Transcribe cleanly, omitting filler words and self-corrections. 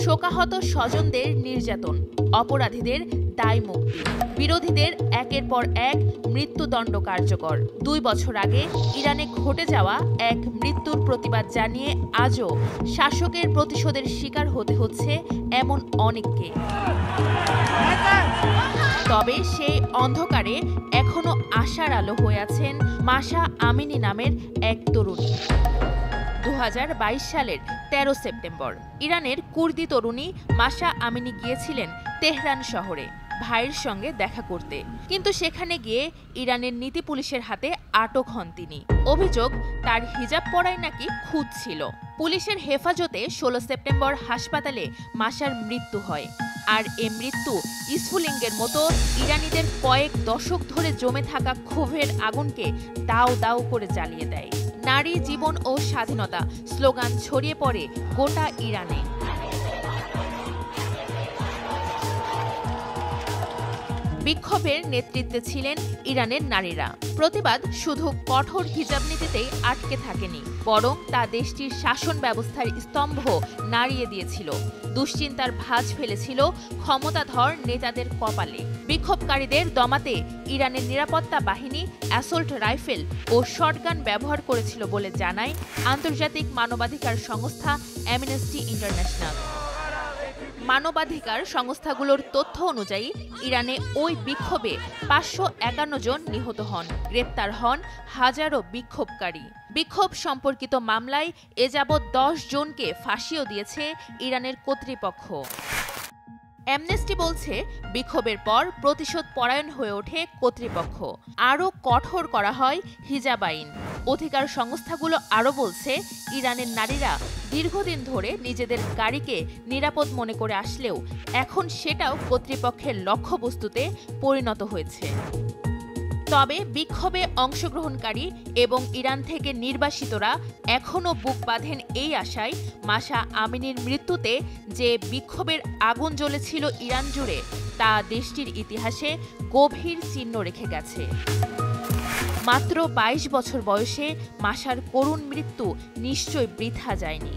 শোকাহত স্বজনদের নির্যাতন, অপরাধীদের দায় মুক্তি, বিরোধীদের একের পর এক মৃত্যুদণ্ড কার্যকর। 2 বছর আগে ইরানে ঘটে যাওয়া এক মৃত্যুর প্রতিবাদ জানিয়ে আজও শাসকের প্রতিশোধের শিকার হতে হচ্ছে এমন অনেককে। তবে সেই অন্ধকারে এখনো আশার আলো হয়ে আছেন মাশা আমিনি নামের এক তরুণী। 2022 সালের 13 সেপ্টেম্বর ইরানের কুর্দি তরুণী মাশা আমিনি গিয়েছিলেন তেহরান শহরে ভাইয়ের সঙ্গে দেখা করতে, কিন্তু সেখানে গিয়ে ইরানের নীতি পুলিশের হাতে আটক হন তিনি। অভিযোগ, তার হিজাব পরায় নাকি খুঁত ছিল। পুলিশের হেফাজতে 16 সেপ্টেম্বর হাসপাতালে মাশার মৃত্যু হয়। আর এ মৃত্যু স্ফুলিঙ্গের মতো ইরানিদের কয়েক দশক ধরে জমে থাকা ক্ষোভের আগুনকে দাউ দাউ করে জ্বালিয়ে দেয়। নারী, জীবন ও স্বাধীনতা স্লোগান ছড়িয়ে পড়ে গোটা ইরানে। বিক্ষোভের নেতৃত্বে ছিলেন ইরানের নারীরা। প্রতিবাদ শুধু কঠোর হিজাব নীতিতেই আটকে থাকেনি, বরং তা দেশটির শাসন ব্যবস্থার স্তম্ভ নাড়িয়ে দিয়েছিল। দুশ্চিন্তার ভাঁজ ফেলেছিল ক্ষমতাধর নেতাদের কপালে। বিক্ষোভকারীদের দমাতে ইরানের নিরাপত্তা বাহিনী অ্যাসল্ট রাইফেল ও শটগান ব্যবহার করেছিল বলে জানায় আন্তর্জাতিক মানবাধিকার সংস্থা অ্যামনেস্টি ইন্টারন্যাশনাল। মানবাধিকার সংস্থাগুলোর তথ্য অনুযায়ী ইরানে ওই বিক্ষোভে 551 জন নিহত হন, গ্রেপ্তার হন হাজারো বিক্ষোভকারী। বিক্ষোভ সম্পর্কিত মামলায় এ যাবৎ 10 জনকে ফাঁসিও দিয়েছে ইরানের কর্তৃপক্ষ। অ্যামনেস্টি বলছে, বিক্ষোভের পর প্রতিশোধ পরায়ণ হয়ে ওঠে কর্তৃপক্ষ। আরও কঠোর করা হয় হিজাব আইন। অধিকার সংস্থাগুলো আরও বলছে, ইরানের নারীরা দীর্ঘদিন ধরে নিজেদের গাড়িকে নিরাপদ মনে করে আসলেও এখন সেটাও কর্তৃপক্ষের লক্ষ্যবস্তুতে পরিণত হয়েছে। তবে বিক্ষোভে অংশগ্রহণকারী এবং ইরান থেকে নির্বাসিতরা এখনও বুক বাঁধেন এই আশায়, মাশা আমিনির মৃত্যুতে যে বিক্ষোভের আগুন জ্বলেছিল ইরান জুড়ে, তা দেশটির ইতিহাসে গভীর চিহ্ন রেখে গেছে। মাত্র 22 বছর বয়সে মাশার করুণ মৃত্যু নিশ্চয় বৃথা যায়নি।